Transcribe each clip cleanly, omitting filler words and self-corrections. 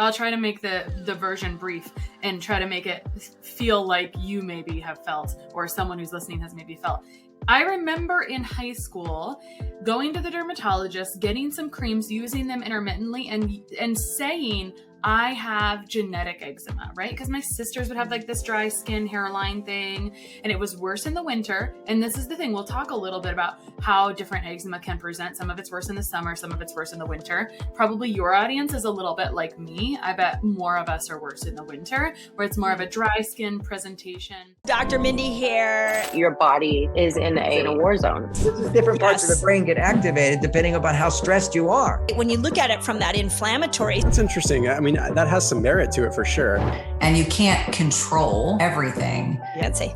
I'll try to make the version brief and try to make it feel like you maybe have felt, or someone who's listening has maybe felt. I remember in high school going to the dermatologist, getting some creams, using them intermittently, and saying, I have genetic eczema, right? Because my sisters would have like this dry skin hairline thing, and it was worse in the winter. And this is the thing, we'll talk a little bit about how different eczema can present. Some of it's worse in the summer, some of it's worse in the winter. Probably your audience is a little bit like me. I bet more of us are worse in the winter, where it's more of a dry skin presentation. Dr. Mindy here. Your body is in a war zone. Different parts of the brain get activated depending upon how stressed you are. When you look at it from that inflammatory. It's interesting. I mean, that has some merit to it for sure. And you can't control everything. I'd say.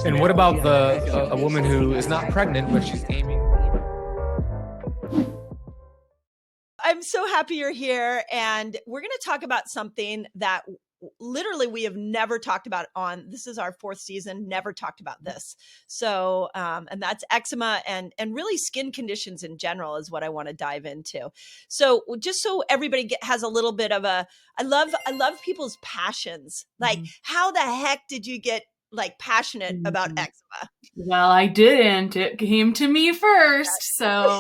And what about a woman who is not pregnant, but she's aiming? I'm so happy you're here. And we're going to talk about something that literally we have never talked about on, this is our 4th season, never talked about this. So, and that's eczema and really skin conditions in general is what I want to dive into. So just so everybody has a little bit of I love people's passions. Like how the heck did you get like passionate about eczema? Well, I didn't. It came to me first. So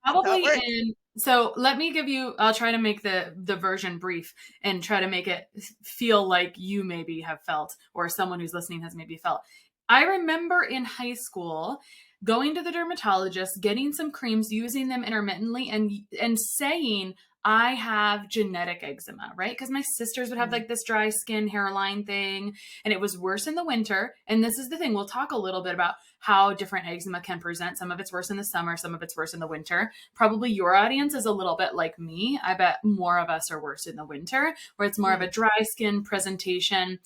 probably So let me I'll try to make the version brief and try to make it feel like you maybe have felt, or someone who's listening has maybe felt. I remember in high school going to the dermatologist, getting some creams, using them intermittently, and saying, I have genetic eczema, right? Because my sisters would have like this dry skin hairline thing, and it was worse in the winter. And this is the thing, we'll talk a little bit about how different eczema can present. Some of it's worse in the summer, some of it's worse in the winter. Probably your audience is a little bit like me. I bet more of us are worse in the winter, where it's more of a dry skin presentation.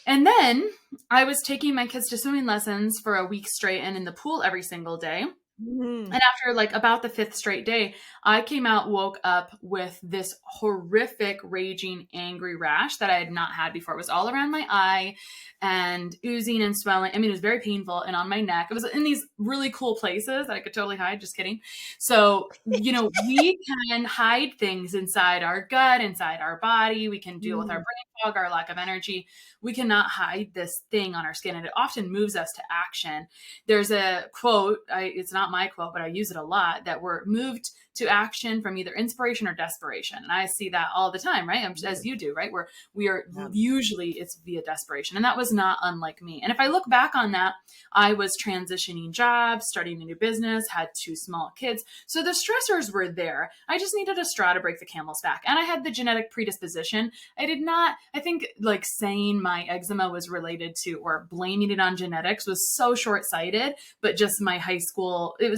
And then I was taking my kids to swimming lessons for a week straight and in the pool every single day. And after like about the 5th straight day, I woke up with this horrific, raging, angry rash that I had not had before. It was all around my eye and oozing and swelling. I mean, it was very painful, and on my neck. It was in these really cool places that I could totally hide. Just kidding. So, we can hide things inside our gut, inside our body. We can deal with our brain fog, our lack of energy. We cannot hide this thing on our skin, and it often moves us to action. There's a quote, it's not my quote, but I use it a lot, that we're moved to action from either inspiration or desperation. And I see that all the time, right? As you do, right? We are usually it's via desperation. And that was not unlike me. And if I look back on that, I was transitioning jobs, starting a new business, had 2 small kids. So the stressors were there. I just needed a straw to break the camel's back. And I had the genetic predisposition. I think like saying my eczema was related to, or blaming it on genetics was so short-sighted, but just my high school, it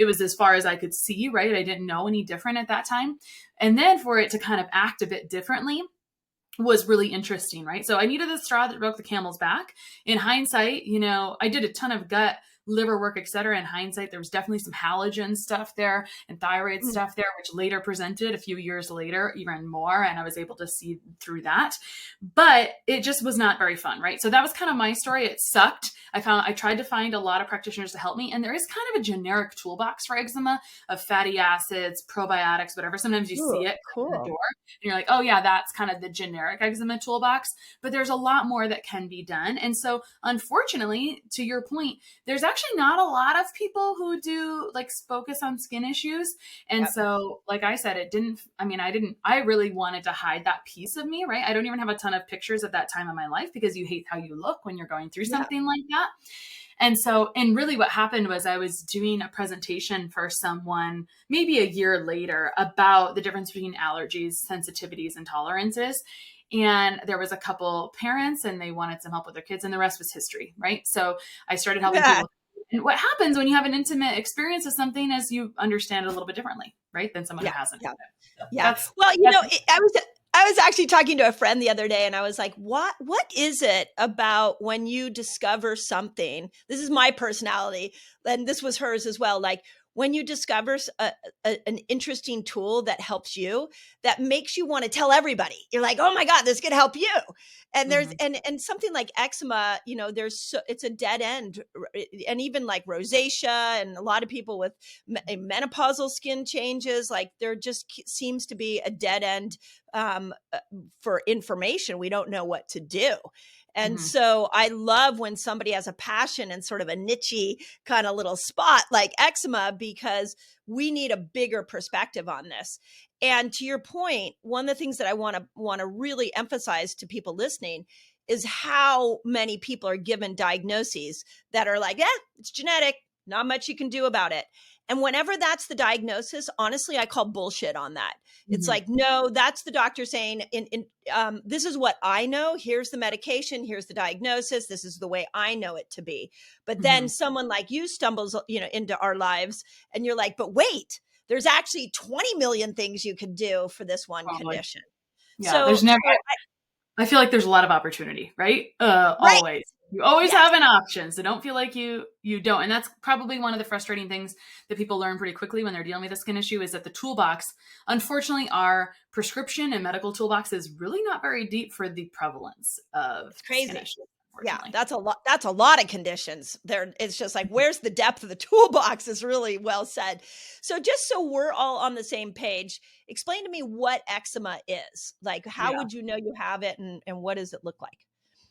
was as far as I could see, right? I didn't know any different at that time. And then for it to kind of act a bit differently was really interesting, right? So I needed the straw that broke the camel's back. In hindsight, I did a ton of gut, liver work, et cetera. In hindsight, there was definitely some halogen stuff there and thyroid stuff there, which later presented a few years later, even more. And I was able to see through that, but it just was not very fun, right? So that was kind of my story. It sucked. I tried to find a lot of practitioners to help me. And there is kind of a generic toolbox for eczema of fatty acids, probiotics, whatever. Sometimes you see it in the door and you're like, oh yeah, that's kind of the generic eczema toolbox, but there's a lot more that can be done. And so unfortunately, to your point, there's actually not a lot of people who do like focus on skin issues. And so, like I said, I really wanted to hide that piece of me, right? I don't even have a ton of pictures of that time in my life because you hate how you look when you're going through something like that. And really what happened was I was doing a presentation for someone maybe a year later about the difference between allergies, sensitivities, and tolerances. And there was a couple parents and they wanted some help with their kids, and the rest was history, right? So I started helping people. And what happens when you have an intimate experience of something is you understand it a little bit differently, right? Than someone who hasn't. Well, I was actually talking to a friend the other day, and I was like, what is it about when you discover something? This is my personality, and this was hers as well. Like when you discover an interesting tool that helps you, that makes you want to tell everybody. You're like, oh my God, this could help you. And there's, and something like eczema, you know, it's a dead end. And even like rosacea and a lot of people with menopausal skin changes, like there just seems to be a dead end for information. We don't know what to do. And so I love when somebody has a passion and sort of a niche-y kind of little spot like eczema, because we need a bigger perspective on this. And to your point, one of the things that I want to really emphasize to people listening is how many people are given diagnoses that are like, it's genetic, not much you can do about it. And whenever that's the diagnosis, honestly, I call bullshit on that. It's like, no, that's the doctor saying, this is what I know. Here's the medication. Here's the diagnosis. This is the way I know it to be. But then someone like you stumbles, into our lives, and you're like, but wait, there's actually 20 million things you could do for this one condition. Yeah, so there's never. I feel like there's a lot of opportunity, right? Always. You always have an option. So don't feel like you don't. And that's probably one of the frustrating things that people learn pretty quickly when they're dealing with a skin issue, is that the toolbox, unfortunately, our prescription and medical toolbox is really not very deep for the prevalence of skin issues. Yeah, that's a lot. That's a lot of conditions there. It's just like, where's the depth of the toolbox is really well said. So just so we're all on the same page, explain to me what eczema is. Like, how would you know you have it, and what does it look like?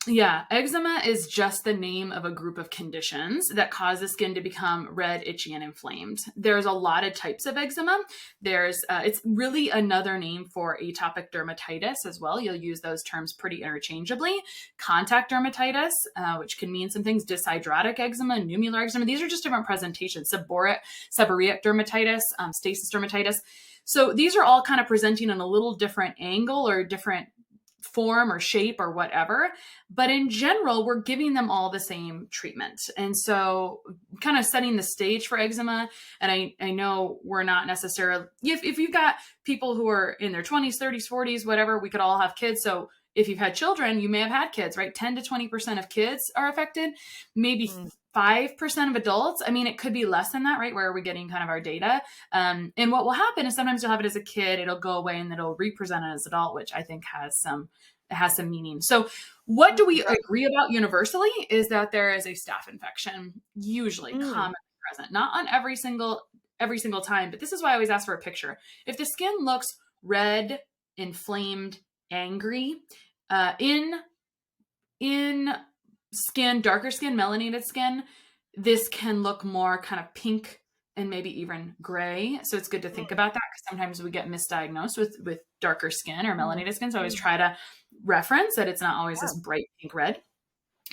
Yeah, eczema is just the name of a group of conditions that cause the skin to become red, itchy, and inflamed. There's a lot of types of eczema. It's really another name for atopic dermatitis as well. You'll use those terms pretty interchangeably. Contact dermatitis, which can mean some things, dyshidrotic eczema, nummular eczema. These are just different presentations. Seborrheic dermatitis, stasis dermatitis. So these are all kind of presenting in a little different angle or different form or shape or whatever. But in general, we're giving them all the same treatment. And so kind of setting the stage for eczema. And I know we're not necessarily, if you've got people who are in their 20s, 30s, 40s, whatever, we could all have kids. So if you've had children, you may have had kids, right? 10 to 20% of kids are affected, maybe 5% of adults. I mean, it could be less than that, right? Where are we getting kind of our data? And what will happen is sometimes you'll have it as a kid, it'll go away, and it'll represent it as an adult, which I think has some meaning. So what do we agree about universally is that there is a staph infection, usually commonly present, not on every single time, but this is why I always ask for a picture. If the skin looks red, inflamed, angry, in skin, darker skin, melanated skin, this can look more kind of pink and maybe even gray. So it's good to think about that, because sometimes we get misdiagnosed with darker skin or melanated skin. So I always try to reference that it's not always this bright pink red.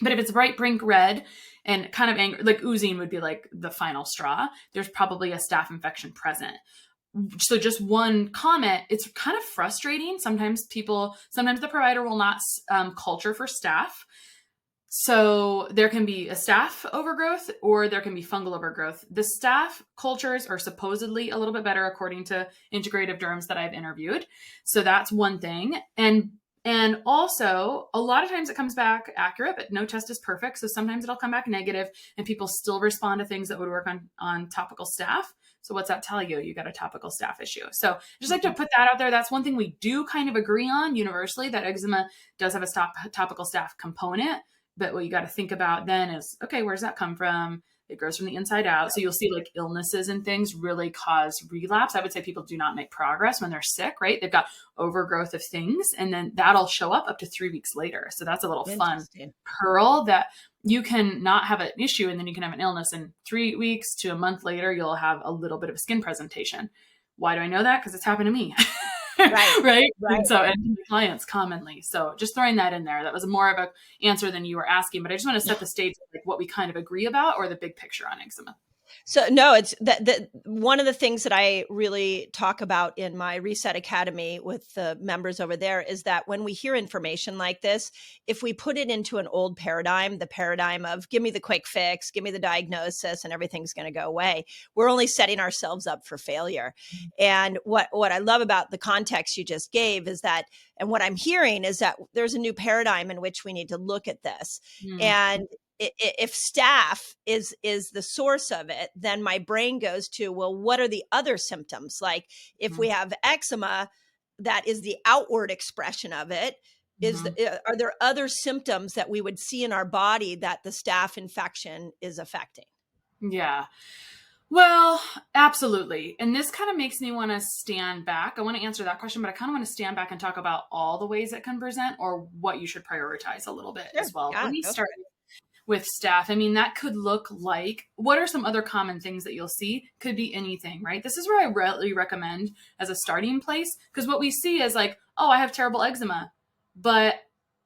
But if it's bright pink red and kind of angry, like oozing would be like the final straw, there's probably a staph infection present. So just one comment, it's kind of frustrating. Sometimes the provider will not culture for staph. So there can be a staph overgrowth or there can be fungal overgrowth. The staph cultures are supposedly a little bit better according to integrative derms that I've interviewed. So that's one thing. And also a lot of times it comes back accurate, but no test is perfect. So sometimes it'll come back negative and people still respond to things that would work on topical staph. So what's that tell you? You got a topical staph issue. So just like to put that out there. That's one thing we do kind of agree on universally, that eczema does have a topical staph component. But what you got to think about then is, okay, where's that come from? It grows from the inside out. So you'll see like illnesses and things really cause relapse. I would say people do not make progress when they're sick, right? They've got overgrowth of things, and then that'll show up to 3 weeks later. So that's a little fun pearl, that you can not have an issue and then you can have an illness, and 3 weeks to a month later, you'll have a little bit of a skin presentation. Why do I know that? Because it's happened to me. Right. And so, and to clients commonly. So just throwing that in there, that was more of an answer than you were asking, but I just want to set the stage of like what we kind of agree about, or the big picture on eczema. So no, it's that one of the things that I really talk about in my Reset Academy with the members over there is that when we hear information like this, if we put it into an old paradigm, the paradigm of give me the quick fix, give me the diagnosis, and everything's going to go away, we're only setting ourselves up for failure. And what I love about the context you just gave is that, and what I'm hearing is that there's a new paradigm in which we need to look at this. And if staph is the source of it, then my brain goes to, well, what are the other symptoms? Like if we have eczema, that is the outward expression of it. Are there other symptoms that we would see in our body that the staph infection is affecting? Yeah. Well, absolutely. And this kind of makes me want to stand back. I want to answer that question, but I kind of want to stand back and talk about all the ways it can present or what you should prioritize a little bit as well. Yeah, Let me start with staph. I mean, that could look like, what are some other common things that you'll see? Could be anything, right? This is where I really recommend as a starting place, because what we see is like, oh, I have terrible eczema, but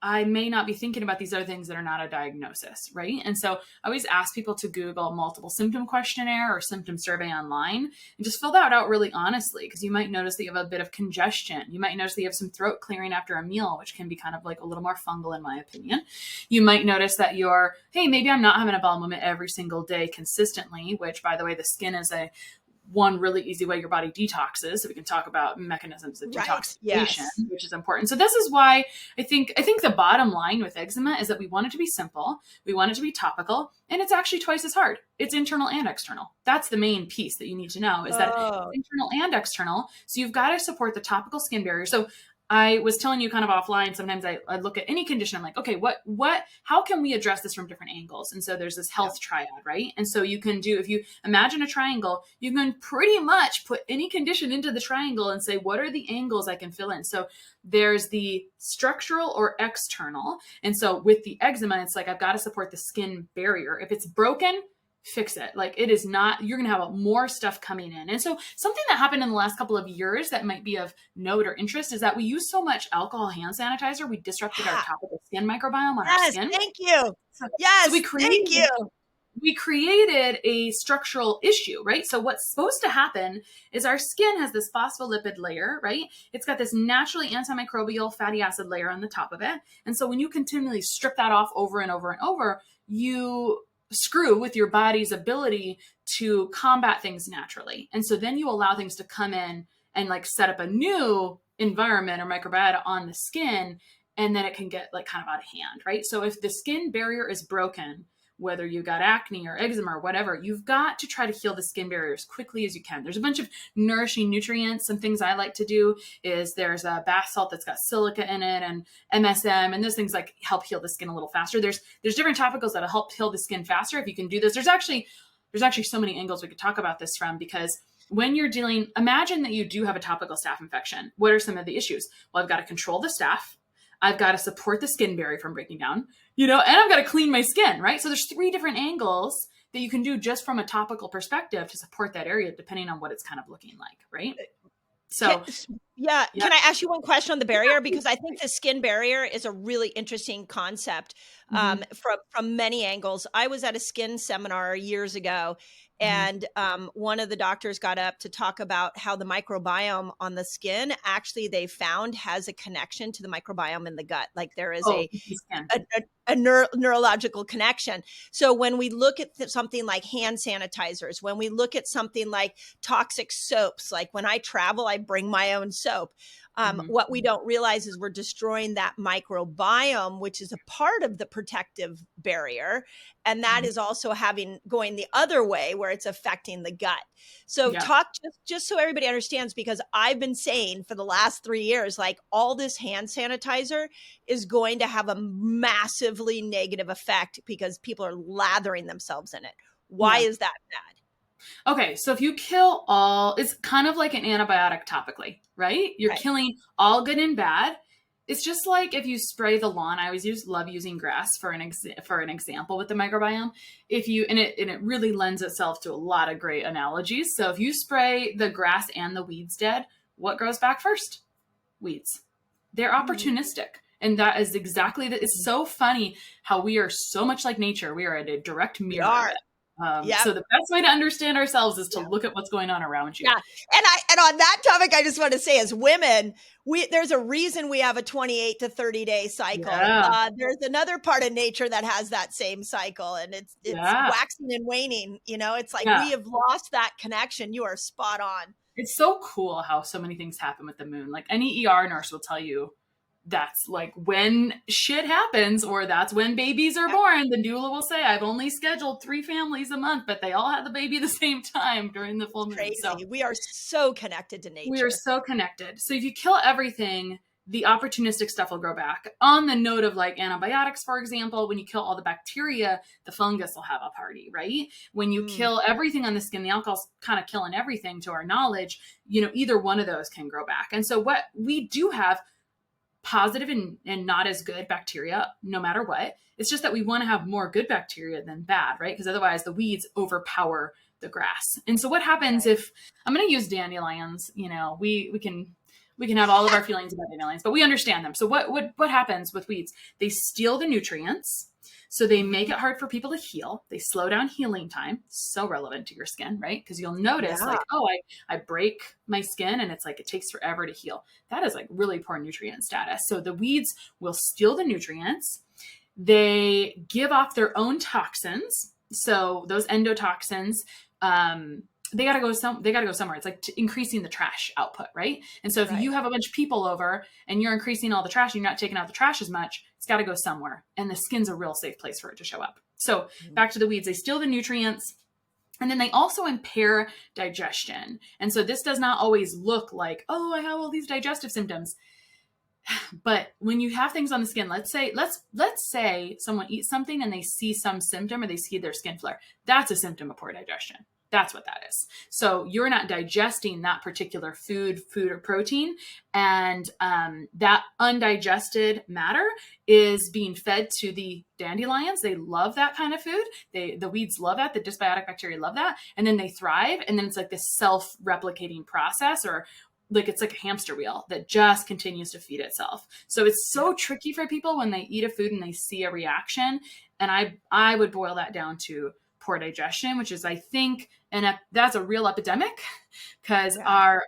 I may not be thinking about these other things that are not a diagnosis, right? And so I always ask people to Google multiple symptom questionnaire or symptom survey online and just fill that out really honestly, because you might notice that you have a bit of congestion. You might notice that you have some throat clearing after a meal, which can be kind of like a little more fungal in my opinion. You might notice that hey, maybe I'm not having a bowel movement every single day consistently, which by the way, the skin is one really easy way your body detoxes. So we can talk about mechanisms of detoxification, which is important. So this is why I think the bottom line with eczema is that we want it to be simple. We want it to be topical, and it's actually twice as hard. It's internal and external. That's the main piece that you need to know is that it's internal and external. So you've got to support the topical skin barrier. So I was telling you kind of offline, sometimes I look at any condition. I'm like, okay, how can we address this from different angles? And so there's this health triad, right? And so you can if you imagine a triangle, you can pretty much put any condition into the triangle and say, what are the angles I can fill in? So there's the structural or external. And so with the eczema, it's like, I've got to support the skin barrier. If it's broken, fix it. Like it is not, you're going to have more stuff coming in. And so something that happened in the last couple of years that might be of note or interest is that we use so much alcohol hand sanitizer. We disrupted our topical skin microbiome on our skin. Thank you. So Thank you. We created a structural issue, right? So what's supposed to happen is our skin has this phospholipid layer, right? It's got this naturally antimicrobial fatty acid layer on the top of it. And so when you continually strip that off over and over and over, you screw with your body's ability to combat things naturally. And so then you allow things to come in and like set up a new environment or microbiota on the skin, and then it can get like kind of out of hand, right? So if the skin barrier is broken, whether you got acne or eczema or whatever, you've got to try to heal the skin barrier as quickly as you can. There's a bunch of nourishing nutrients. Some things I like to do is there's a bath salt that's got silica in it and MSM, and those things like help heal the skin a little faster. There's different topicals that'll help heal the skin faster if you can do this. There's actually so many angles we could talk about this from, because when you're imagine that you do have a topical staph infection. What are some of the issues? Well, I've got to control the staph. I've got to support the skin barrier from breaking down, and I've got to clean my skin, right? So there's 3 different angles that you can do just from a topical perspective to support that area, depending on what it's kind of looking like, right? So Can I ask you one question on the barrier? Because I think the skin barrier is a really interesting concept from many angles. I was at a skin seminar years ago, and one of the doctors got up to talk about how the microbiome on the skin actually they found has a connection to the microbiome in the gut. Like there is a neurological connection. So when we look at something like hand sanitizers, when we look at something like toxic soaps, like when I travel, I bring my own soap. What we don't realize is we're destroying that microbiome, which is a part of the protective barrier. And that is also going the other way where it's affecting the gut. So talk just so everybody understands, because I've been saying for the last 3 years, like all this hand sanitizer is going to have a massively negative effect because people are lathering themselves in it. Why is that bad? Okay, so if you kill it's kind of like an antibiotic topically, right? You're killing all good and bad. It's just like if you spray the lawn. I always love using grass for an example with the microbiome. It really lends itself to a lot of great analogies. So if you spray the grass and the weeds dead, what grows back first? Weeds. They're opportunistic. And that is exactly it's so funny how we are so much like nature. We are at a direct mirror of it. So the best way to understand ourselves is to look at what's going on around you. Yeah. And on that topic, I just want to say as women, there's a reason we have a 28 to 30 day cycle. Yeah. There's another part of nature that has that same cycle, and it's waxing and waning. It's like we have lost that connection. You are spot on. It's so cool how so many things happen with the moon. Like any ER nurse will tell you, that's like when shit happens, or that's when babies are born. The doula will say, I've only scheduled 3 families a month, but they all had the baby the same time during the full moon. Crazy. So we are so connected to nature. We are so connected. So if you kill everything, the opportunistic stuff will grow back. On the note of like antibiotics, for example, when you kill all the bacteria, the fungus will have a party, right? When you kill everything on the skin, the alcohol's kind of killing everything to our knowledge, you know, either one of those can grow back. And so what we do have positive and not as good bacteria, no matter what. It's just that we want to have more good bacteria than bad, right? Because otherwise the weeds overpower the grass. And so what happens if, I'm going to use dandelions, you know, we can have all of our feelings about dandelions, but we understand them. So what happens with weeds? They steal the nutrients. So they make it hard for people to heal. They slow down healing time. So relevant to your skin, right? Because you'll notice like, oh, I break my skin and it's like, it takes forever to heal. That is like really poor nutrient status. So the weeds will steal the nutrients. They give off their own toxins. So those endotoxins, they gotta go somewhere. It's like increasing the trash output, right? And so if you have a bunch of people over and you're increasing all the trash, and you're not taking out the trash as much, it's got to go somewhere. And the skin's a real safe place for it to show up. So back to the weeds, they steal the nutrients. And then they also impair digestion. And so this does not always look like, oh, I have all these digestive symptoms. But when you have things on the skin, let's say someone eats something and they see some symptom, or they see their skin flare. That's a symptom of poor digestion. That's what that is. So you're not digesting that particular food or protein. And that undigested matter is being fed to the dandelions. They love that kind of food. The weeds love that. The dysbiotic bacteria love that. And then they thrive. And then it's like this self-replicating process, or like it's like a hamster wheel that just continues to feed itself. So it's so tricky for people when they eat a food and they see a reaction. And I would boil that down to poor digestion, which is, I think, that's a real epidemic, because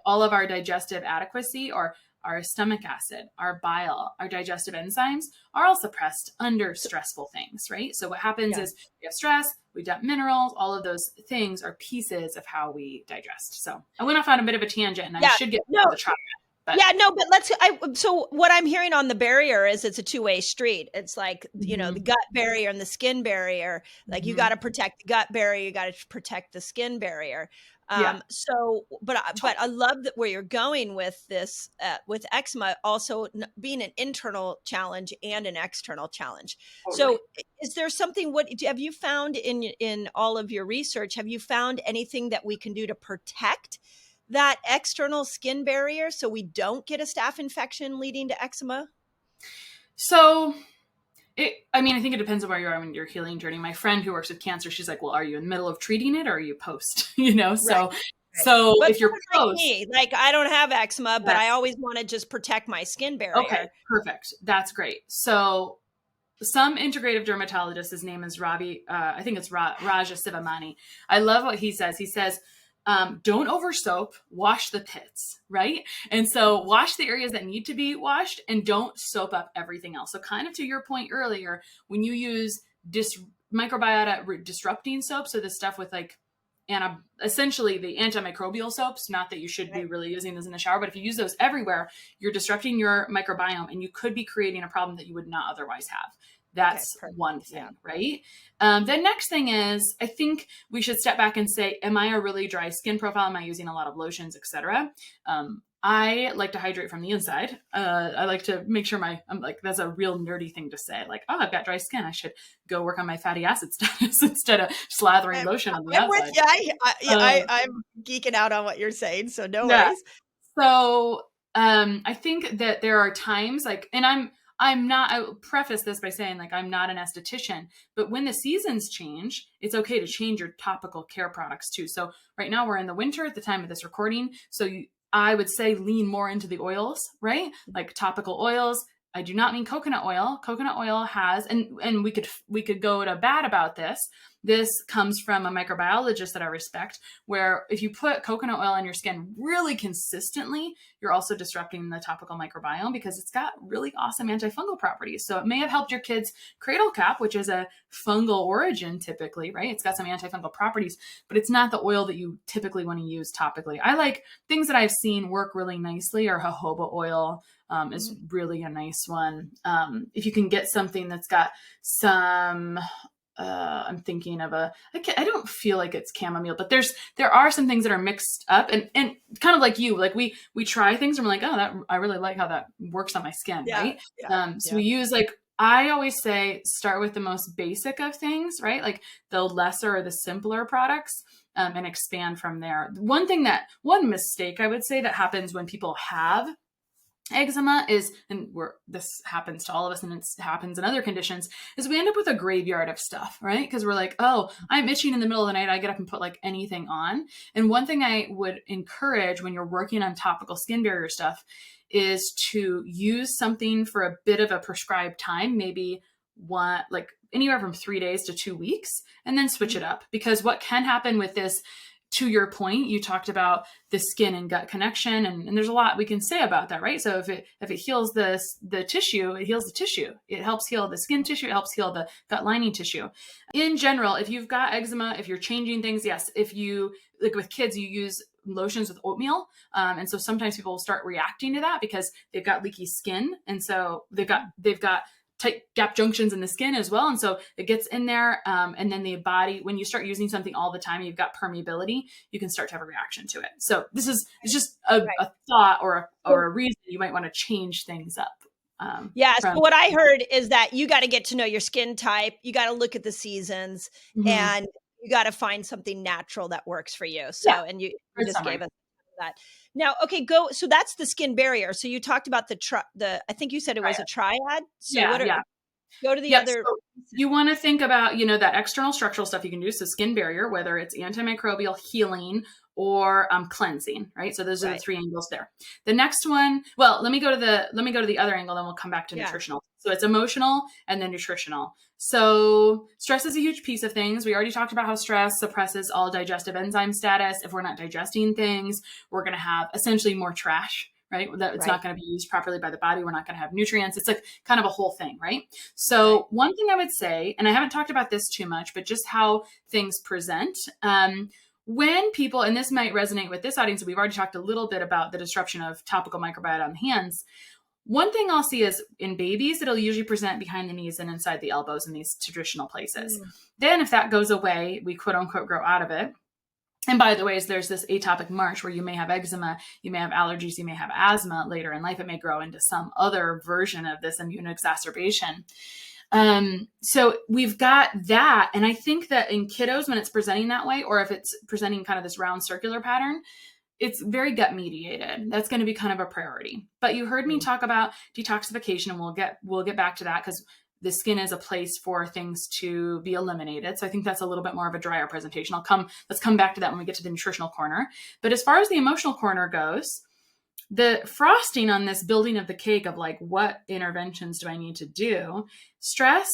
all of our digestive adequacy, or our stomach acid, our bile, our digestive enzymes are all suppressed under stressful things, right? So what happens is we have stress, we dump minerals, all of those things are pieces of how we digest. So I went off on a bit of a tangent, and I should get to the triad. But. But so what I'm hearing on the barrier is it's a two-way street. It's like, you know, the gut barrier and the skin barrier, like you got to protect the gut barrier, you got to protect the skin barrier. But I love that where you're going with this, with eczema also being an internal challenge and an external challenge. So is there something, what have you found in all of your research? Have you found anything that we can do to protect that external skin barrier so we don't get a staph infection leading to eczema? So I think it depends on where you are in your healing journey. My friend who works with cancer, she's like, well, are you in the middle of treating it, or are you post, you know? So, so but if you're post, like I don't have eczema, but I always want to just protect my skin barrier. Okay, perfect. That's great. So some integrative dermatologist, his name is Raja Sivamani. I love what he says. He says, don't over soap, wash the pits, right? And so wash the areas that need to be washed, and don't soap up everything else. So kind of to your point earlier, when you use microbiota disrupting soap, so the stuff with like essentially the antimicrobial soaps, not that you should be really using those in the shower, but if you use those everywhere, you're disrupting your microbiome, and you could be creating a problem that you would not otherwise have. That's one thing, right? The next thing is, I think we should step back and say, am I a really dry skin profile? Am I using a lot of lotions, etc.? I like to hydrate from the inside. I like to make sure I'm like, that's a real nerdy thing to say. Like, oh, I've got dry skin. I should go work on my fatty acid status instead of slathering lotion on the outside. I'm geeking out on what you're saying, so no worries. So I think that there are times like, and I will preface this by saying, like, I'm not an esthetician, but when the seasons change, it's okay to change your topical care products too. So right now we're in the winter at the time of this recording. So I would say lean more into the oils, right? Like topical oils. I do not mean coconut oil. Coconut oil has, and we could go to bat about this. This comes from a microbiologist that I respect, where if you put coconut oil on your skin really consistently, you're also disrupting the topical microbiome, because it's got really awesome antifungal properties. So it may have helped your kid's cradle cap, which is a fungal origin typically, right? It's got some antifungal properties, but it's not the oil that you typically want to use topically. I like things that I've seen work really nicely are jojoba oil, is really a nice one. If you can get something that's got some, I'm thinking of I don't feel like it's chamomile, but there are some things that are mixed up and kind of like you, like we try things and we're like, oh, I really like how that works on my skin. Right. So we use, like, I always say, start with the most basic of things, right? Like the lesser or the simpler products, and expand from there. One mistake I would say that happens when people have eczema is, and this happens to all of us and it happens in other conditions, is we end up with a graveyard of stuff, right? Because we're like, oh, I'm itching in the middle of the night. I get up and put like anything on. And one thing I would encourage when you're working on topical skin barrier stuff is to use something for a bit of a prescribed time, maybe like anywhere from 3 days to 2 weeks, and then switch it up. Because what can happen with this, to your point, you talked about the skin and gut connection, and there's a lot we can say about that, right? So if it heals the tissue, it heals the tissue. It helps heal the skin tissue. It helps heal the gut lining tissue. In general, if you've got eczema, if you're changing things, yes. If you, like with kids, you use lotions with oatmeal. And so sometimes people will start reacting to that because they've got leaky skin. And so they've got tight gap junctions in the skin as well. And so it gets in there. And then the body, when you start using something all the time, you've got permeability, you can start to have a reaction to it. So it's just a thought or a reason you might want to change things up. So what I heard is that you got to get to know your skin type. You got to look at the seasons, and you got to find something natural that works for you. So, and you just gave us that. Now, okay, so that's the skin barrier. So you talked about I think you said it was a triad. So go to the other. So you want to think about, that external structural stuff you can do. So skin barrier, whether it's antimicrobial, healing, or cleansing, right? So those are the three angles there. The next one, well, let me go to the other angle, then we'll come back to nutritional. So it's emotional and then nutritional. So stress is a huge piece of things. We already talked about how stress suppresses all digestive enzyme status. If we're not digesting things, we're going to have essentially more trash, right? It's not going to be used properly by the body. We're not going to have nutrients. It's like kind of a whole thing, right? So one thing I would say, and I haven't talked about this too much, but just how things present, when people, and this might resonate with this audience, we've already talked a little bit about the disruption of topical microbiota on the hands. One thing I'll see is in babies, it'll usually present behind the knees and inside the elbows in these traditional places. Then if that goes away, we quote unquote grow out of it. And by the way, there's this atopic march where you may have eczema, you may have allergies, you may have asthma later in life. It may grow into some other version of this immune exacerbation. So we've got that. And I think that in kiddos, when it's presenting that way, or if it's presenting kind of this round circular pattern, it's very gut mediated. That's going to be kind of a priority. But you heard me talk about detoxification, and we'll get back to that because the skin is a place for things to be eliminated. So I think that's a little bit more of a drier presentation. Let's come back to that when we get to the nutritional corner. But as far as the emotional corner goes, the frosting on this building of the cake of like, what interventions do I need to do? Stress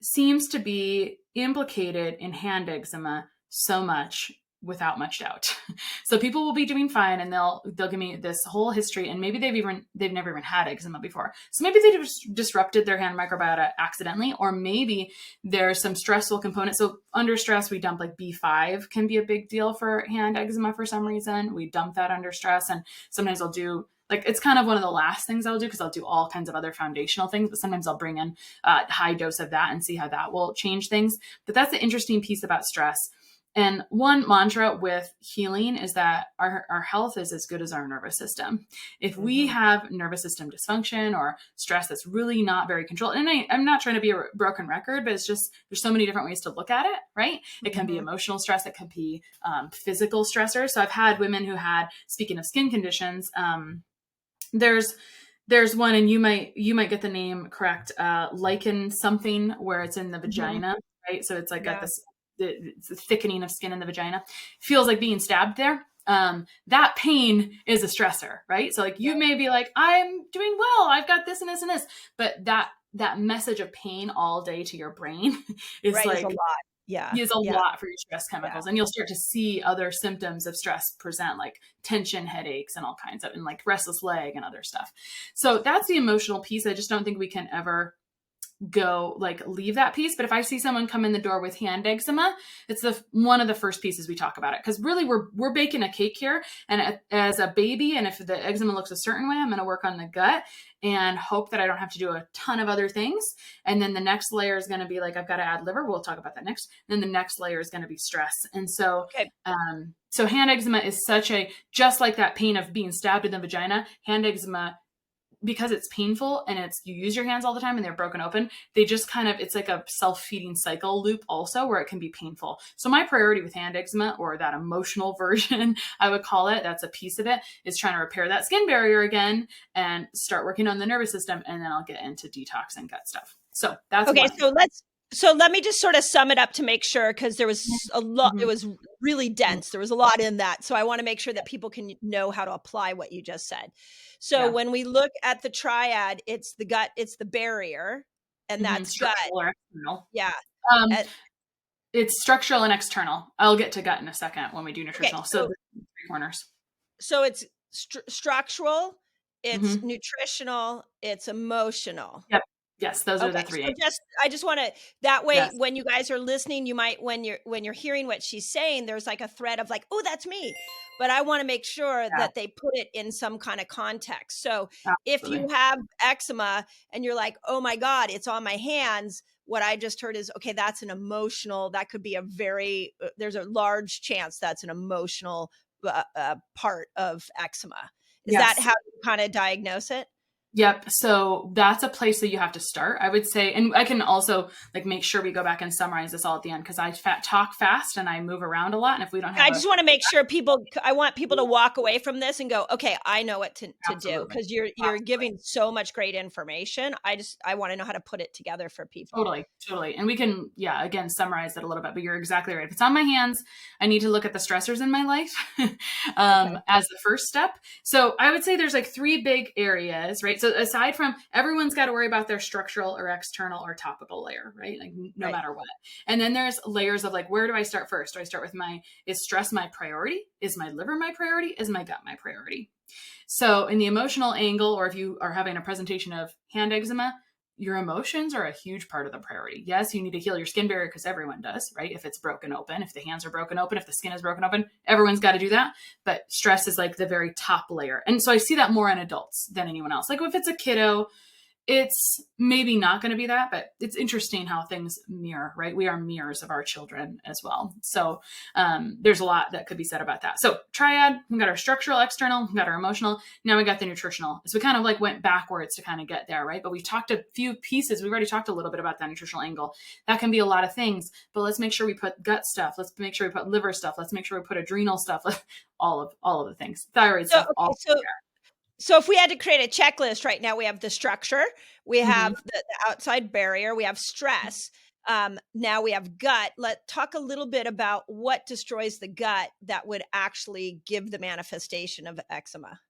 seems to be implicated in hand eczema so much without much doubt. So people will be doing fine and they'll give me this whole history, and maybe they've never even had eczema before. So maybe they just disrupted their hand microbiota accidentally, or maybe there's some stressful component. So under stress, we dump like B5 can be a big deal for hand eczema for some reason. We dump that under stress, and sometimes I'll do it's kind of one of the last things I'll do because I'll do all kinds of other foundational things, but sometimes I'll bring in a high dose of that and see how that will change things. But that's the interesting piece about stress. And one mantra with healing is that our health is as good as our nervous system. If we have nervous system dysfunction or stress that's really not very controlled, and I'm not trying to be a broken record, but it's just, there's so many different ways to look at it, right? It can be emotional stress. It can be physical stressors. So I've had women who had, speaking of skin conditions, there's one, and you might get the name correct, lichen something, where it's in the vagina, right? So it's like got this, it's the thickening of skin in the vagina. Feels like being stabbed there. That pain is a stressor, right? So like you may be like, I'm doing well, I've got this and this and this, but that message of pain all day to your brain is like is a lot. Is a lot for your stress chemicals. And you'll start to see other symptoms of stress present, like tension, headaches, and all kinds of, and like restless leg and other stuff. So that's the emotional piece. I just don't think we can ever go like leave that piece. But if I see someone come in the door with hand eczema, it's one of the first pieces we talk about it. Cause really we're baking a cake here. And as a baby, and if the eczema looks a certain way, I'm going to work on the gut and hope that I don't have to do a ton of other things. And then the next layer is going to be like, I've got to add liver. We'll talk about that next. Then the next layer is going to be stress. And so, so hand eczema is just like that pain of being stabbed in the vagina, hand eczema, because it's painful and you use your hands all the time and they're broken open, they just it's like a self-feeding cycle loop also where it can be painful. So my priority with hand eczema, or that emotional version, I would call it, that's a piece of it, is trying to repair that skin barrier again and start working on the nervous system. And then I'll get into detox and gut stuff. So that's okay. So let me just sort of sum it up to make sure, because there was a lot, it was really dense. There was a lot in that. So I want to make sure that people can know how to apply what you just said. So when we look at the triad, it's the gut, it's the barrier, and that's gut. Yeah. It's structural and external. I'll get to gut in a second when we do nutritional. Okay, so the 3 corners. So it's structural, it's nutritional, it's emotional. Yep. Yes, those are the 3. So I just want to, that way, when you guys are listening, you might, when you're hearing what she's saying, there's like a thread of like, oh, that's me. But I want to make sure that they put it in some kind of context. So if you have eczema and you're like, oh my God, it's on my hands, what I just heard is, okay, that's an emotional, that could be there's a large chance that's an emotional part of eczema. Is that how you kind of diagnose it? Yep. So that's a place that you have to start, I would say. And I can also like make sure we go back and summarize this all at the end, because I talk fast and I move around a lot. And if we don't have, I just want to make sure I want people to walk away from this and go, okay, I know what to do, because you're giving so much great information. I want to know how to put it together for people. Totally. And we can, again, summarize it a little bit, but you're exactly right. If it's on my hands, I need to look at the stressors in my life as the first step. So I would say there's like 3 big areas, right? So aside from, everyone's got to worry about their structural or external or topical layer, right? Like no matter what. And then there's layers of like, where do I start first? Do I start with is stress my priority? Is my liver my priority? Is my gut my priority? So in the emotional angle, or if you are having a presentation of hand eczema, your emotions are a huge part of the priority. Yes, you need to heal your skin barrier, because everyone does, right? If it's broken open, if the hands are broken open, if the skin is broken open, everyone's got to do that. But stress is like the very top layer. And so I see that more in adults than anyone else. Like if it's a kiddo, it's maybe not going to be that, but it's interesting how things mirror, right? We are mirrors of our children as well. So there's a lot that could be said about that. So triad, we got our structural, external, we got our emotional. Now we got the nutritional. So we kind of like went backwards to kind of get there, right? But we've talked a few pieces. We've already talked a little bit about that nutritional angle. That can be a lot of things, but let's make sure we put gut stuff. Let's make sure we put liver stuff. Let's make sure we put adrenal stuff, all of the things, thyroid stuff. So if we had to create a checklist right now, we have the structure, we have the outside barrier, we have stress. Now we have gut. Let's talk a little bit about what destroys the gut that would actually give the manifestation of eczema.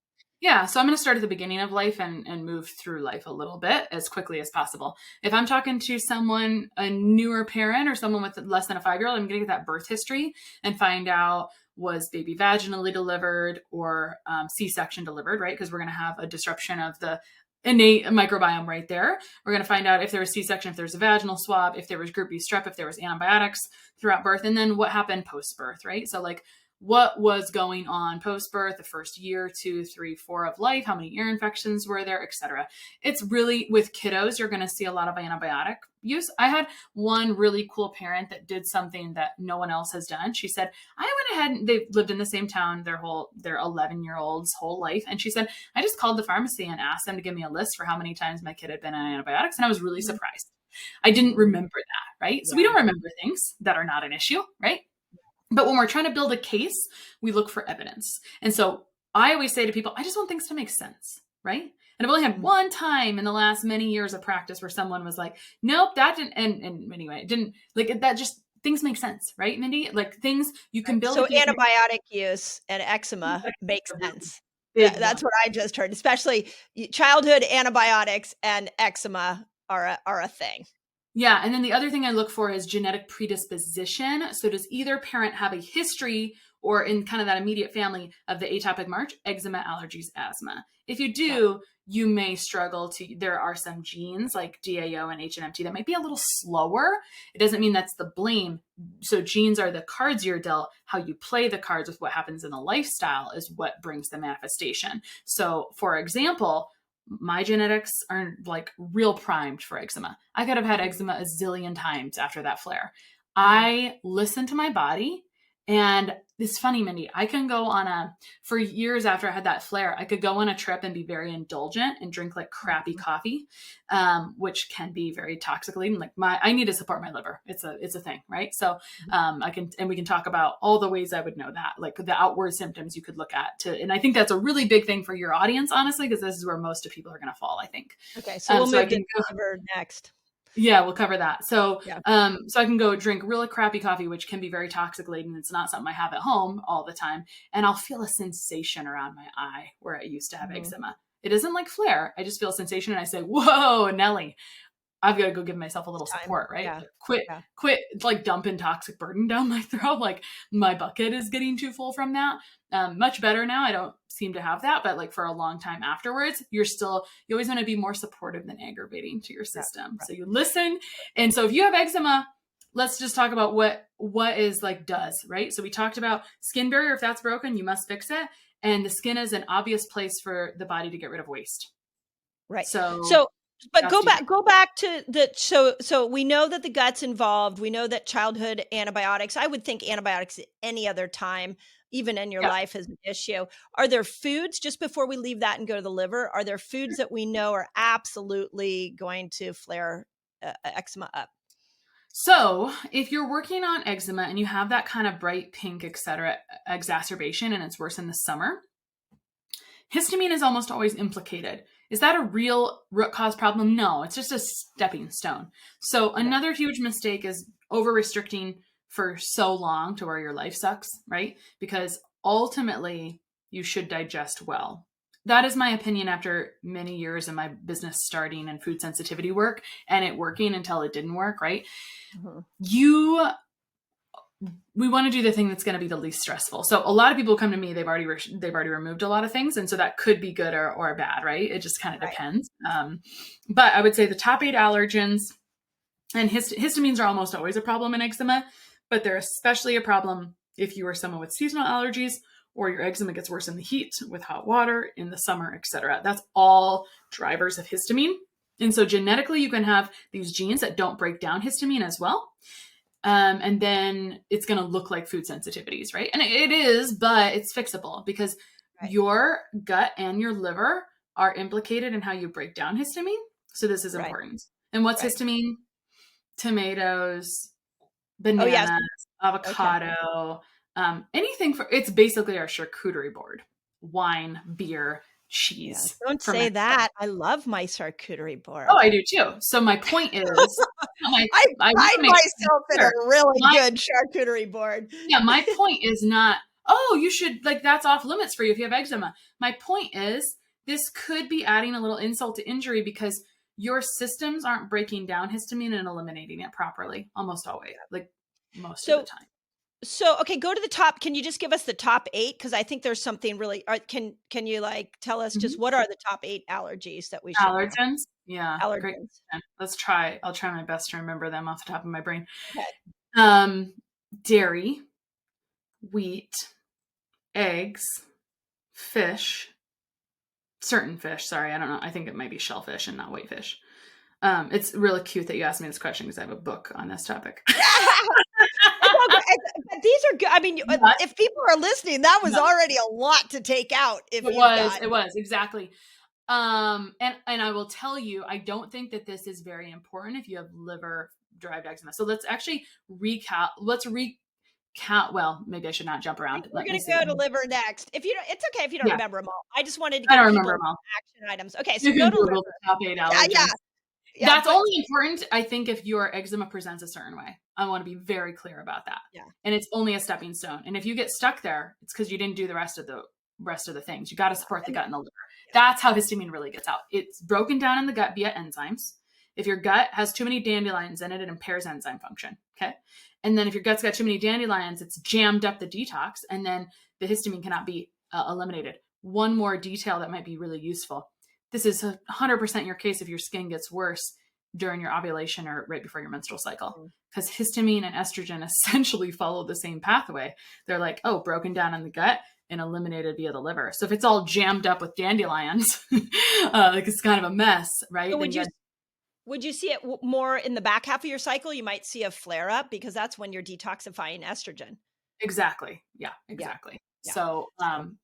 Yeah. So I'm going to start at the beginning of life and move through life a little bit as quickly as possible. If I'm talking to someone, a newer parent or someone with less than a 5-year-old, I'm going to get that birth history and find out, was baby vaginally delivered or C-section delivered, right? Because we're going to have a disruption of the innate microbiome right there. We're going to find out if there was C-section, if there was a vaginal swab, if there was group B strep, if there was antibiotics throughout birth, and then what happened post-birth, right? So like, what was going on post-birth, the first year, 2, 3, 4 of life, how many ear infections were there, et cetera. It's really, with kiddos, you're going to see a lot of antibiotic use. I had one really cool parent that did something that no one else has done. She said, I went ahead and they've lived in the same town their 11-year-old's whole life. And she said, I just called the pharmacy and asked them to give me a list for how many times my kid had been on antibiotics. And I was really surprised. I didn't remember that, right? So we don't remember things that are not an issue, right? But when we're trying to build a case, we look for evidence. And so I always say to people, I just want things to make sense, right? And I've only had one time in the last many years of practice where someone was like, nope, that didn't, and anyway, it didn't, like that just, things make sense, right, Mindy? Like things you can build. So antibiotic use and eczema makes sense. That's what I just heard, especially childhood antibiotics and eczema are a thing. Yeah. And then the other thing I look for is genetic predisposition. So does either parent have a history or in kind of that immediate family of the atopic march, eczema, allergies, asthma? If you do, you may struggle there are some genes like DAO and HNMT that might be a little slower. It doesn't mean that's the blame. So genes are the cards you're dealt. How you play the cards with what happens in the lifestyle is what brings the manifestation. So for example, my genetics are like real primed for eczema. I could have had eczema a zillion times after that flare. I listen to my body. And it's funny, Mindy, I can go for years after I had that flare, I could go on a trip and be very indulgent and drink like crappy coffee, which can be very toxic laden. Like I need to support my liver. It's a thing, right? So we can talk about all the ways I would know that, like the outward symptoms you could look at and I think that's a really big thing for your audience, honestly, because this is where most of people are going to fall, I think. Okay. So we'll move to liver next. Yeah, we'll cover that. So, so I can go drink really crappy coffee, which can be very toxic laden. It's not something I have at home all the time. And I'll feel a sensation around my eye where I used to have eczema. It isn't like flare. I just feel a sensation and I say, whoa, Nelly, I've got to go give myself a little support, right? Yeah. Quit like dumping toxic burden down my throat. Like my bucket is getting too full from that. Much better now. I don't seem to have that, but like for a long time afterwards, you always want to be more supportive than aggravating to your system. So you listen. And so if you have eczema, let's just talk about what is like does, right? So we talked about skin barrier. If that's broken, you must fix it. And the skin is an obvious place for the body to get rid of waste. Right. But go back to so we know that the gut's involved. We know that childhood antibiotics, I would think antibiotics at any other time, even in your life, is an issue. Are there foods, just before we leave that and go to the liver, are there foods that we know are absolutely going to flare eczema up? So if you're working on eczema and you have that kind of bright pink, etc., exacerbation, and it's worse in the summer, histamine is almost always implicated. Is that a real root cause problem? No, it's just a stepping stone. So another huge mistake is over restricting for so long to where your life sucks, right? Because ultimately you should digest well. That is my opinion after many years of my business starting and food sensitivity work and it working until it didn't work, right? Mm-hmm. We want to do the thing that's going to be the least stressful. So a lot of people come to me, they've already removed a lot of things. And so that could be good or bad, right? It just kind of depends. But I would say the top 8 allergens, and histamines are almost always a problem in eczema, but they're especially a problem if you are someone with seasonal allergies or your eczema gets worse in the heat with hot water in the summer, etc. That's all drivers of histamine. And so genetically you can have these genes that don't break down histamine as well. And then it's going to look like food sensitivities, right? And it is, but it's fixable because your gut and your liver are implicated in how you break down histamine. So this is important. And what's histamine? Tomatoes, bananas, avocado, anything it's basically our charcuterie board, wine, beer, cheese. Yeah, don't say that. I love my charcuterie board. Oh, I do too. So my point is, I find myself in a really good charcuterie board. Yeah, my point is not, you should, like, that's off limits for you if you have eczema. My point is, this could be adding a little insult to injury because your systems aren't breaking down histamine and eliminating it properly, almost always, like most of the time. So, okay, go to the top. Can you just give us the top 8? Because I think there's something really, can you like tell us just what are the top 8 allergies that we should allergens know? Yeah. Allergens. Great. I'll try my best to remember them off the top of my brain. Okay. Dairy, wheat, eggs, fish, certain fish. Sorry, I don't know. I think it might be shellfish and not whitefish. It's really cute that you asked me this question because I have a book on this topic. These are good. I mean, if people are listening, that was already a lot to take out. It was exactly. And I will tell you, I don't think that this is very important if you have liver derived eczema. So let's actually recount. Well, maybe I should not jump around. We're going to go to liver next. If you don't, it's okay if you don't remember them all. I just wanted to get remember them all. Action items. Okay, so go to liver. Top 8 allergens. Yeah, that's only important, I think, if your eczema presents a certain way. I want to be very clear about that. Yeah. And it's only a stepping stone. And if you get stuck there, it's because you didn't do the rest of the things. You got to support the gut and the liver. That's how histamine really gets out. It's broken down in the gut via enzymes. If your gut has too many dandelions in it, it impairs enzyme function. Okay. And then if your gut's got too many dandelions, it's jammed up the detox, and then the histamine cannot be eliminated. One more detail that might be really useful. this is 100% your case if your skin gets worse during your ovulation or right before your menstrual cycle, because histamine and estrogen essentially follow the same pathway. They're like, oh, broken down in the gut and eliminated via the liver. So if it's all jammed up with dandelions, like it's kind of a mess, right? So would you see it more in the back half of your cycle? You might see a flare up because that's when you're detoxifying estrogen. Exactly. Yeah, exactly. Yeah. So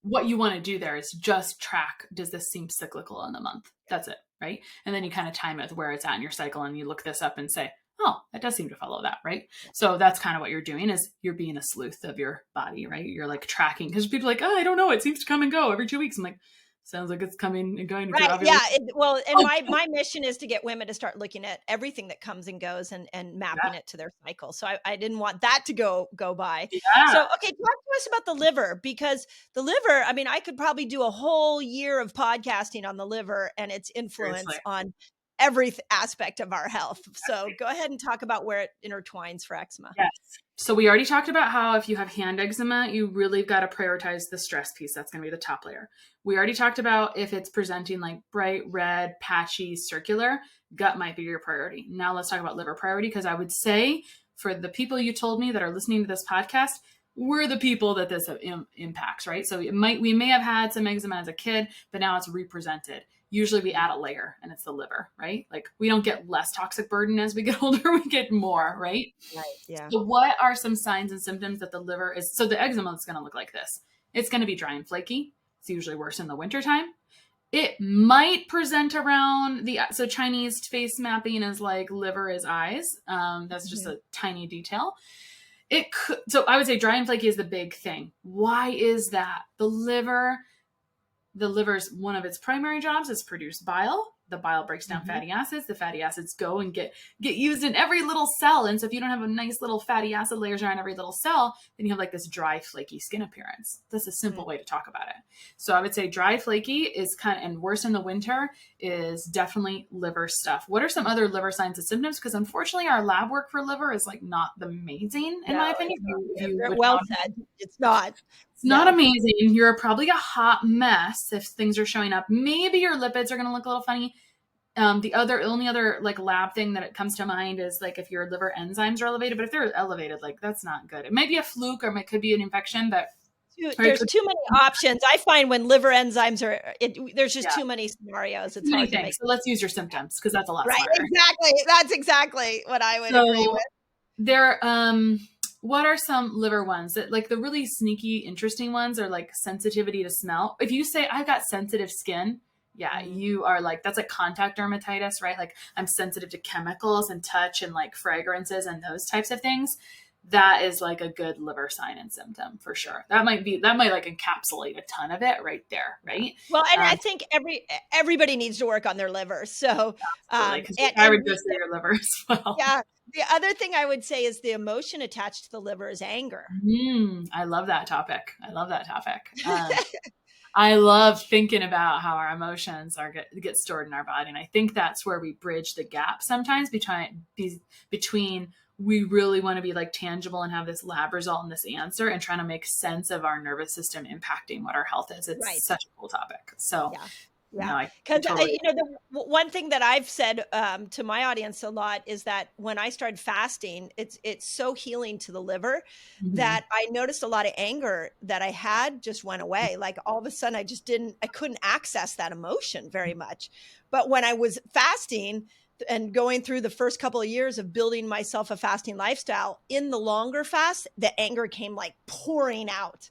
what you want to do there is just track, does this seem cyclical in the month? That's it, right? And then you kind of time it with where it's at in your cycle, and you look this up and say, oh, that does seem to follow that, right? So that's kind of what you're doing, is you're being a sleuth of your body, right? You're like tracking, because people are like, oh, I don't know, it seems to come and go every 2 weeks. I'm like, sounds like it's coming and going. Right. Yeah. My mission is to get women to start looking at everything that comes and goes and mapping it to their cycle. So I didn't want that to go by. Yeah. So, okay, talk to us about the liver, because the liver, I mean, I could probably do a whole year of podcasting on the liver and its influence on every aspect of our health. So go ahead and talk about where it intertwines for eczema. Yes. So we already talked about how if you have hand eczema, you really got to prioritize the stress piece. That's going to be the top layer. We already talked about if it's presenting like bright red, patchy, circular, gut might be your priority. Now let's talk about liver priority, because I would say for the people you told me that are listening to this podcast, we're the people that this impacts, right? So we may have had some eczema as a kid, but now it's represented. Usually we add a layer, and it's the liver, right? Like we don't get less toxic burden as we get older, we get more, right? Right. Yeah. So what are some signs and symptoms that the liver is? So the eczema is going to look like this. It's going to be dry and flaky. It's usually worse in the wintertime. It might present around so Chinese face mapping is like liver is eyes. That's just a tiny detail. It could, so I would say dry and flaky is the big thing. Why is that? The liver's one of its primary jobs is produce bile. The bile breaks down fatty acids. The fatty acids go and get used in every little cell. And so if you don't have a nice little fatty acid layers around every little cell, then you have like this dry, flaky skin appearance. That's a simple way to talk about it. So I would say dry, flaky is and worse in the winter is definitely liver stuff. What are some other liver signs and symptoms? Because unfortunately our lab work for liver is like not the amazing in my opinion. Well said. It's not. It's not amazing. You're probably a hot mess if things are showing up. Maybe your lipids are going to look a little funny. The only other like lab thing that it comes to mind is like if your liver enzymes are elevated, but if they're elevated, like that's not good. It might be a fluke or it could be an infection, but there's too many options. I find when liver enzymes there's just too many scenarios. It's hard to make. So let's use your symptoms, because that's a lot right. smarter. Exactly. That's exactly what I would agree with. There, what are some liver ones that like the really sneaky, interesting ones are like sensitivity to smell. If you say I've got sensitive skin, you are like, that's like contact dermatitis, right? Like I'm sensitive to chemicals and touch and like fragrances and those types of things. That is like a good liver sign and symptom for sure. That might like encapsulate a ton of it right there. Right. Well, and I think everybody needs to work on their liver. So, I would just say your liver as well. Yeah. The other thing I would say is the emotion attached to the liver is anger. I love that topic. I love thinking about how our emotions get stored in our body. And I think that's where we bridge the gap sometimes between we really want to be like tangible and have this lab result and this answer and trying to make sense of our nervous system impacting what our health is. It's such a cool topic. So yeah, because the one thing that I've said to my audience a lot is that when I started fasting, it's so healing to the liver that I noticed a lot of anger that I had just went away. Like all of a sudden, I couldn't access that emotion very much. But when I was fasting and going through the first couple of years of building myself a fasting lifestyle, in the longer fast, the anger came like pouring out.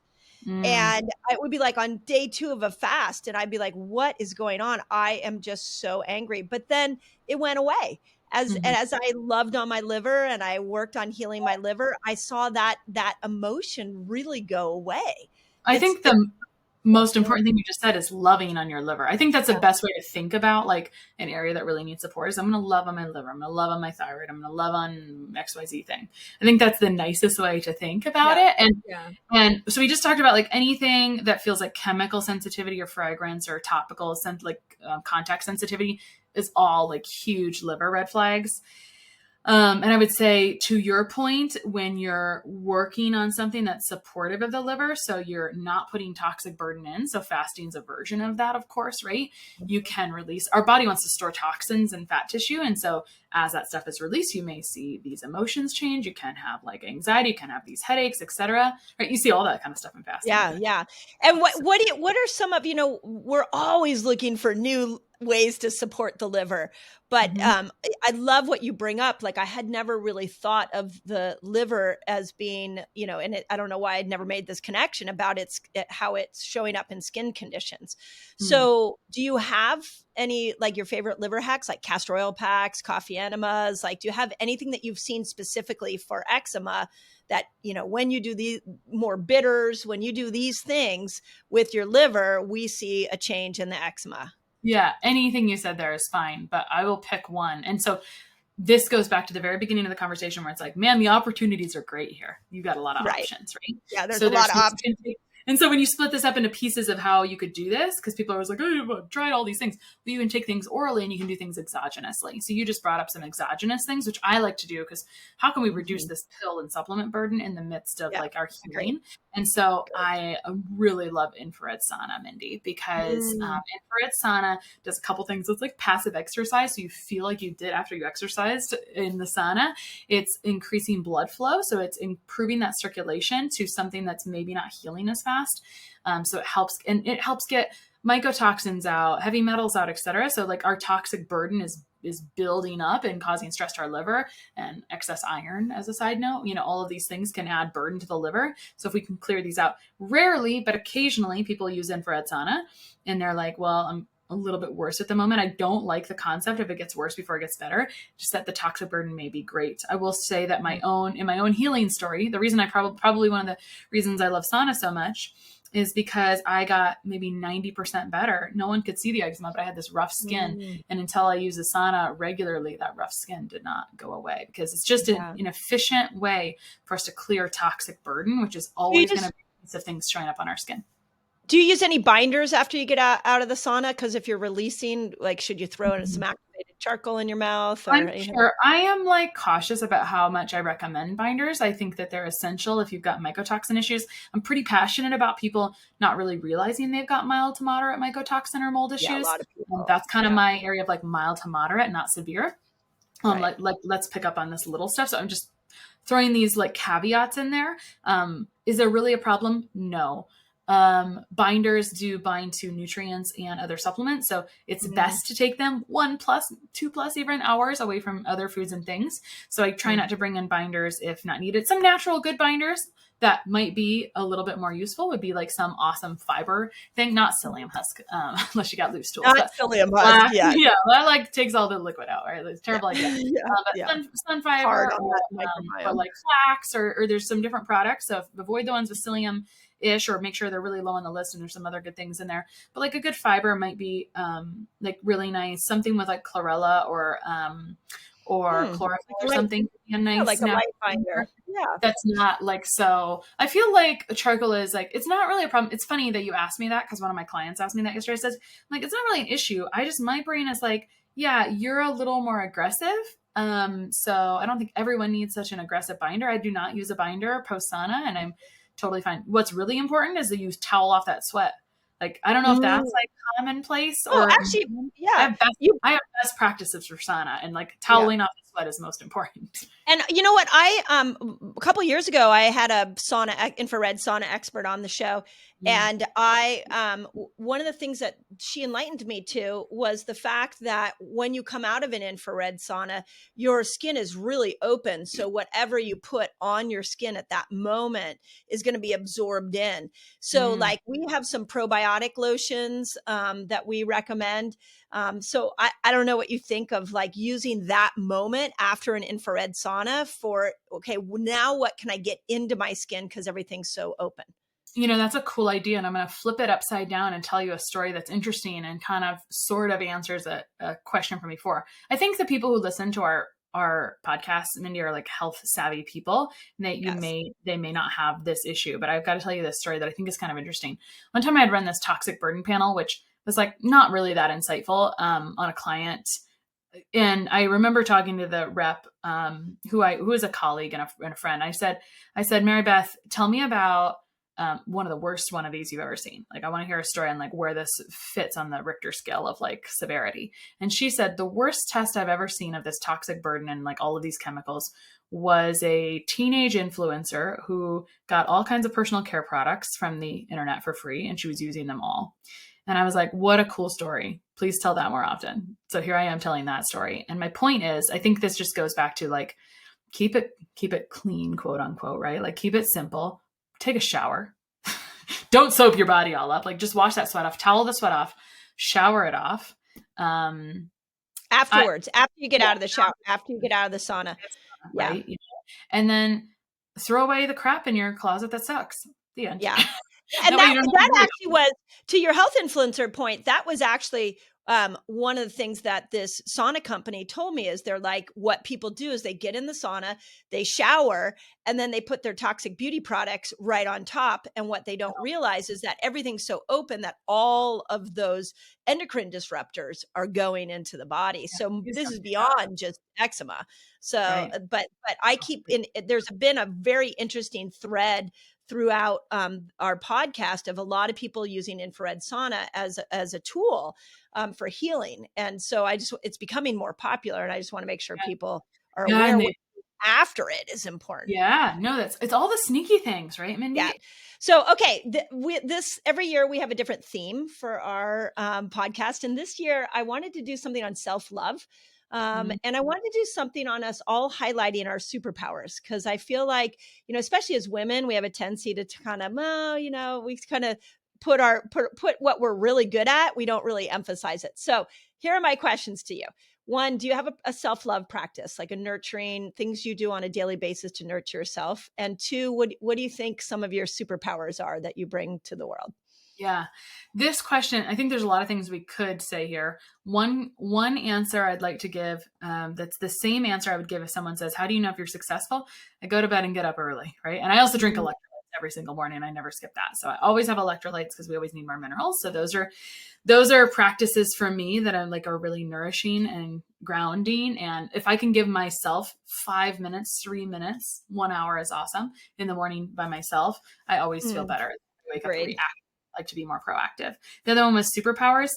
And it would be like on day 2 of a fast, and I'd be like, what is going on? I am just so angry. But then it went away. As I loved on my liver and I worked on healing my liver, I saw that emotion really go away. I think the most important thing you just said is loving on your liver. I think that's the best way to think about like an area that really needs support is I'm going to love on my liver. I'm going to love on my thyroid. I'm going to love on XYZ thing. I think that's the nicest way to think about it. And so we just talked about like anything that feels like chemical sensitivity or fragrance or topical contact sensitivity is all like huge liver red flags. And I would say, to your point, when you're working on something that's supportive of the liver, so you're not putting toxic burden in, so fasting's a version of that, of course, right? You can release, our body wants to store toxins in fat tissue. And so as that stuff is released, you may see these emotions change. You can have like anxiety, you can have these headaches, etc. Right? You see all that kind of stuff in fasting. Yeah. And what are some of, we're always looking for new ways to support the liver, but I love what you bring up. Like, I had never really thought of the liver as being, and I don't know why I'd never made this connection about how it's showing up in skin conditions. So do you have any, like, your favorite liver hacks, like castor oil packs, coffee enemas? Like, do you have anything that you've seen specifically for eczema that, when you do these more bitters, when you do these things with your liver, we see a change in the eczema? Yeah, anything you said there is fine, but I will pick one. And so this goes back to the very beginning of the conversation where it's like, man, the opportunities are great here. You got a lot of options, right? Yeah, there's a lot of options. And so when you split this up into pieces of how you could do this, because people are always like, oh, you've tried all these things. But you can take things orally and you can do things exogenously. So you just brought up some exogenous things, which I like to do, because how can we reduce this pill and supplement burden in the midst of like our healing? And so I really love infrared sauna, Mindy, because infrared sauna does a couple things. It's like passive exercise. So you feel like you did after you exercised in the sauna. It's increasing blood flow. So it's improving that circulation to something that's maybe not healing as fast. So it helps get mycotoxins out, heavy metals out, etc. So like our toxic burden is building up and causing stress to our liver, and excess iron, as a side note, all of these things can add burden to the liver. So if we can clear these out, rarely, but occasionally people use infrared sauna and they're like, well, I'm a little bit worse at the moment. I don't like the concept if it gets worse before it gets better, just that the toxic burden may be great. I will say that in my own healing story, the reason I probably one of the reasons I love sauna so much is because I got maybe 90% better. No one could see the eczema, but I had this rough skin. And until I used the sauna regularly, that rough skin did not go away, because it's just an efficient way for us to clear toxic burden, which is always going to be a piece of things showing up on our skin. Do you use any binders after you get out of the sauna? Because if you're releasing, like, should you throw in some activated charcoal in your mouth? I'm sure. I am cautious about how much I recommend binders. I think that they're essential if you've got mycotoxin issues. I'm pretty passionate about people not really realizing they've got mild to moderate mycotoxin or mold issues. Yeah, a lot of people. That's kind of my area of mild to moderate, not severe. Let's pick up on this little stuff. So I'm just throwing these caveats in there. Is there really a problem? No. Binders do bind to nutrients and other supplements. So it's best to take them 1+, 2+ even hours away from other foods and things. So I try not to bring in binders if not needed. Some natural good binders that might be a little bit more useful would be some awesome fiber thing, not psyllium husk, unless you got loose tools. Not psyllium husk, yeah, that takes all the liquid out, right? It's a terrible idea. But sun fiber or flax, or there's some different products. So avoid the ones with psyllium-ish, or make sure they're really low on the list, and there's some other good things in there. But a good fiber might be really nice. Something with chlorella or chlorophyll or something. A nice a light binder. Yeah. That's not so. I feel like charcoal is it's not really a problem. It's funny that you asked me that, because one of my clients asked me that yesterday. Says it's not really an issue. My brain is yeah, you're a little more aggressive. So I don't think everyone needs such an aggressive binder. I do not use a binder post sauna, and I'm totally fine. What's really important is that you towel off that sweat. I don't know if that's commonplace or actually, yeah. I have best practices for sauna, and toweling off the sweat is most important. And you know what? I a couple of years ago, I had a infrared sauna expert on the show, and I one of the things that she enlightened me to was the fact that when you come out of an infrared sauna, your skin is really open. So whatever you put on your skin at that moment is going to be absorbed in. So we have some probiotic lotions that we recommend. So I don't know what you think of using that moment after an infrared sauna for, okay, now what can I get into my skin because everything's so open? That's a cool idea. And I'm going to flip it upside down and tell you a story that's interesting and kind of sort of answers a question from before. I think the people who listen to our podcast, Mindy, are health savvy people. And they may not have this issue, but I've got to tell you this story that I think is kind of interesting. One time I had run this toxic burden panel, which was not really that insightful on a client and I remember talking to the rep, who is a colleague and a friend. I said, Mary Beth, tell me about one of the worst one of these you've ever seen. Like, I want to hear a story on like where this fits on the Richter scale of like severity. And she said, the worst test I've ever seen of this toxic burden and like all of these chemicals was a teenage influencer who got all kinds of personal care products from the internet for free, and she was using them all. And I was like, what a cool story. Please tell that more often. So here I am telling that story. And my point is, I think this just goes back to like, keep it clean, quote unquote, right? Like, keep it simple. Take a shower. Don't soap your body all up. Like, just wash that sweat off, towel the sweat off, shower it off. Afterwards, after you get out of the shower, after you get out of the sauna. Right. Yeah. And then throw away the crap in your closet that sucks. The end. Yeah. And that actually was, to your health influencer point, that was actually one of the things that this sauna company told me is they're like, what people do is they get in the sauna, they shower, and then they put their toxic beauty products right on top. And what they don't realize is that everything's so open that all of those endocrine disruptors are going into the body. So this is beyond just eczema. So, but I keep in, there's been a very interesting thread throughout our podcast of a lot of people using infrared sauna as a tool for healing. And so it's becoming more popular, and I just want to make sure people are aware what after it is important. Yeah, no, it's all the sneaky things, right, Mindy? Yeah. So, okay, this every year we have a different theme for our podcast. And this year I wanted to do something on self-love. And I wanted to do something on us all highlighting our superpowers, because I feel like, especially as women, we have a tendency to kind of, we kind of put what we're really good at. We don't really emphasize it. So here are my questions to you. One, do you have a self-love practice, like a nurturing things you do on a daily basis to nurture yourself? And two, what do you think some of your superpowers are that you bring to the world? Yeah. This question, I think there's a lot of things we could say here. One answer I'd like to give, that's the same answer I would give if someone says, how do you know if you're successful? I go to bed and get up early, right? And I also drink electrolytes every single morning. I never skip that. So I always have electrolytes because we always need more minerals. So those are practices for me that are really nourishing and grounding. And if I can give myself 5 minutes, 3 minutes, 1 hour is awesome in the morning by myself, I always feel better. I wake up and react. Like to be more proactive. The other one was superpowers.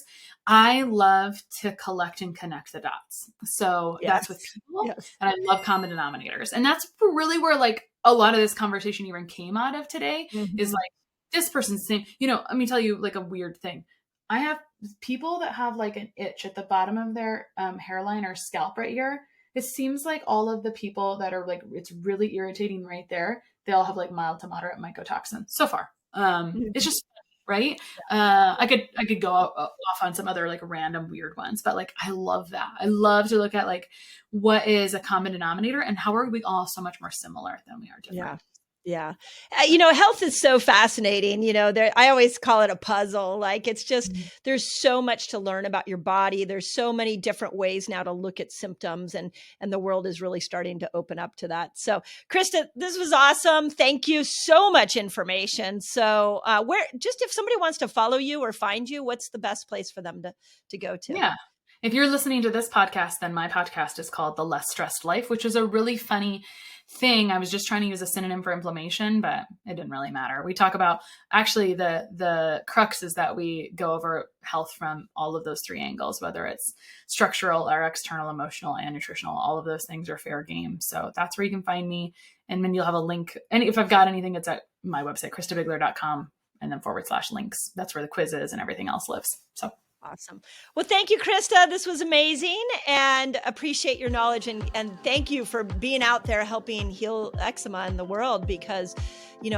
I love to collect and connect the dots. So that's with people, and I love common denominators. And that's really where like a lot of this conversation even came out of today is like, this person's name, let me tell you like a weird thing. I have people that have like an itch at the bottom of their hairline or scalp right here. It seems like all of the people that are like, it's really irritating right there, they all have like mild to moderate mycotoxin so far. It's just right. I could go off on some other like random weird ones, but like, I love that. I love to look at like, what is a common denominator and how are we all so much more similar than we are different? Yeah. Health is so fascinating. I always call it a puzzle. Like it's just, there's so much to learn about your body. There's so many different ways now to look at symptoms, and the world is really starting to open up to that. So Christa, this was awesome. Thank you. So much information. So if somebody wants to follow you or find you, what's the best place for them to go to? Yeah. If you're listening to this podcast, then my podcast is called The Less Stressed Life, which is a really funny thing. I was just trying to use a synonym for inflammation, but it didn't really matter. We talk about actually the crux is that we go over health from all of those three angles, whether it's structural or external, emotional, and nutritional. All of those things are fair game. So that's where you can find me. And then you'll have a link. And if I've got anything, it's at my website, christabiegler.com, and then /links. That's where the quiz is and everything else lives. So awesome. Well, thank you, Christa. This was amazing, and appreciate your knowledge. And thank you for being out there helping heal eczema in the world, because,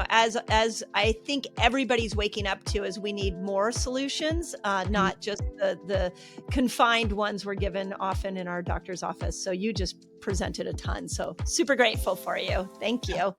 as I think everybody's waking up to, is we need more solutions, not just the confined ones we're given often in our doctor's office. So you just presented a ton. So super grateful for you. Thank you.